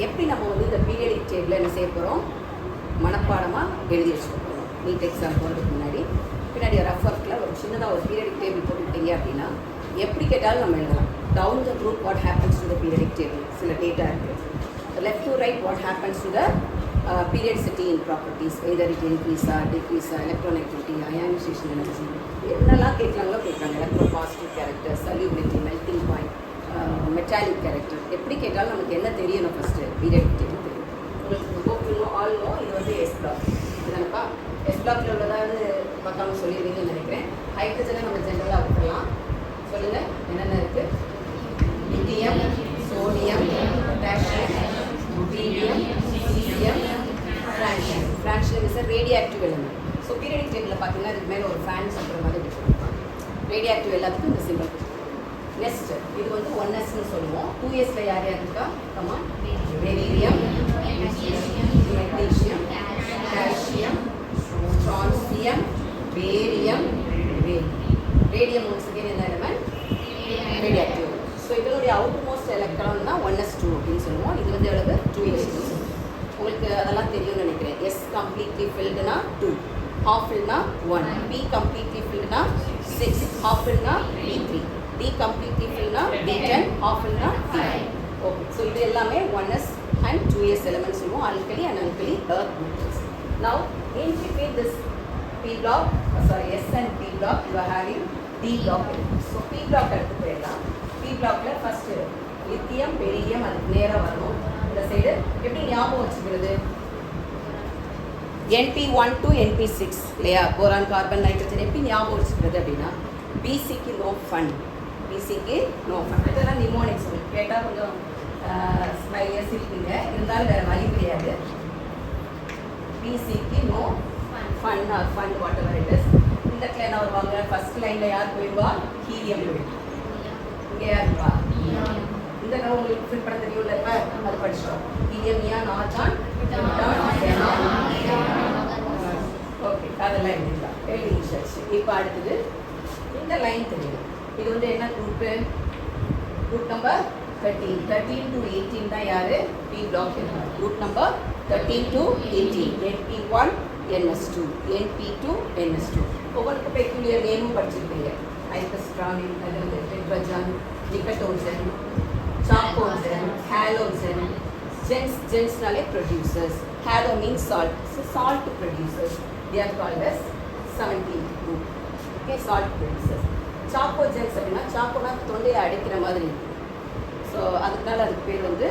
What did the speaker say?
எப்படி நம்ம வந்து இந்த பீரியடிக் டேபிள் என்ன செய்ய போகிறோம், மனப்பாடமாக எழுதி வச்சுக்க போகிறோம். நீட் எக்ஸாம் போகிறதுக்கு பின்னாடி ரஃப் ஒர்க்கில் ஒரு சின்னதாக ஒரு பீரியடிக் டேபிள் போட்டுக்கிட்டீங்க அப்படின்னா எப்படி கேட்டாலும் நம்ம எழுதலாம். Down the group what happens to the periodic table சில டேட்டா இருக்குது. Left to right what happens to the periodicity in properties, either it increase or decrease, electronegativity, ionization energy, என்னெல்லாம் கேட்குறாங்களோ கேட்குறாங்க. Electropositive character, solubility, melting point, metallic character, எப்படி கேட்டாலும் நமக்கு என்ன தெரியணும் ஃபஸ்ட்டு பீரியடிக் டேபிள் தெரியும். உங்களுக்கு ஆல் நோ இது வந்து எஸ் பிளாக் இதுதானப்பா. எஸ் பிளாக்ல உள்ளதாவது பார்க்காம சொல்லிடுவீங்கன்னு நினைக்கிறேன். ஹைட்ரஜனை நம்ம ஜென்ரலாக விட்டுலாம். சொல்லுங்கள் என்னென்ன இருக்குது. Lithium, sodium, potassium, rubidium, caesium, francium. Francium is a radioactive element. So periodic டேபிளில் பார்த்தீங்கன்னா இதுக்கு மேலே ஒரு ஃபேன் சொல்கிற மாதிரி கொடுத்துருப்பாங்க. ரேடியோஆக்டிவ் எல்லாத்துக்கும் இந்த சிம்பிள். நெக்ஸ்ட் இது வந்து 1sன்னு சொல்லுவோம். 2sல யார் யார் இருக்கா? Come on. Beryllium, magnesium, calcium, strontium, barium, radium once again என்ன எலிமெண்ட்? ரேடியோஆக்டிவ். ஸோ இதனுடைய அவுட் மோஸ்ட் எலக்ட்ரான் தான் 1s2 அப்படின்னு சொல்லுவோம். இது வந்து எவ்வளவு? 2s2. உங்களுக்கு அதெல்லாம் தெரியும்னு நினைக்கிறேன். எஸ் கம்ப்ளீட்லி ஃபில்டுனா 2, half fillனா 1, B completely filledனா 6, half fillனா B3, D completely filledனா B10, half fillனா D5. ஓகே, ஸோ இது எல்லாமே 1s and 2s elements சொல்லுவோம். alkali and alkali earth metals. Now in between this P block, S and P block you are having D block elements. So P block எடுத்து போயிடலாம். P blockல first lithium, beryllium அதுக்கு நேராக வரணும். இந்த side எப்படி ஞாபகம் வச்சுக்கிறது? NP1 to NP6 இல்லையா? போரான், கார்பன், நைட்ரஜன் எப்படி ஞாபகம் வச்சுக்கிறது அப்படின்னா பிசிக்கு நோ ஃபன், பிசிக்கு நோ ஃபன். இதெல்லாம் நிமோனிக்ஸ் உங்களுக்கு கேட்டால் கொஞ்சம் ஸ்மைலியாக சிரிப்பீங்க, இருந்தாலும் வேறு வழி கிடையாது. பிசிக்கு no fun or fun whatever it is. இந்த கிளைன் வருவாங்க. ஃபர்ஸ்ட் லைனில் யார் போயிடுவா? ஹீலியம் போயிடுவா. இங்கே யார் இருப்பா? இந்த நோ உங்களுக்கு ஃபில் பண்ண தெரியும்ல, இப்போ அது படிச்சிட்டோம். ஹீலியம், நியான், ஆர்கான், ஓகே, அதெல்லாம் எழுதிக்கலாம். எழுதி முடிச்சாச்சு. இப்போ அடுத்தது இந்த லைன் தெரியும். இது வந்து என்ன குரூப்பு? Group number 13. 13 to 18 தான் யாரு? B block. Group number 13 to 18. NP1 NS2, NP2 NS2. ஒவ்வொருக்கு பெக்யூலியர் நேமும் படிச்சிருப்பீங்க. ஐசோஸ்ட்ரானின், அது வந்து டெட்ரஜன், நிக்கட்டோசன், சாக்கோசன், ஹாலோசன். Gensனாலே producers. Halo means salt. So salt producers. They are called as 17th group. Okay, salt producers. Chaco gens அப்படின்னா சாக்கோனா தொண்டையை அடிக்கிற மாதிரி. ஸோ அதுக்குனால அதுக்கு பேர் வந்து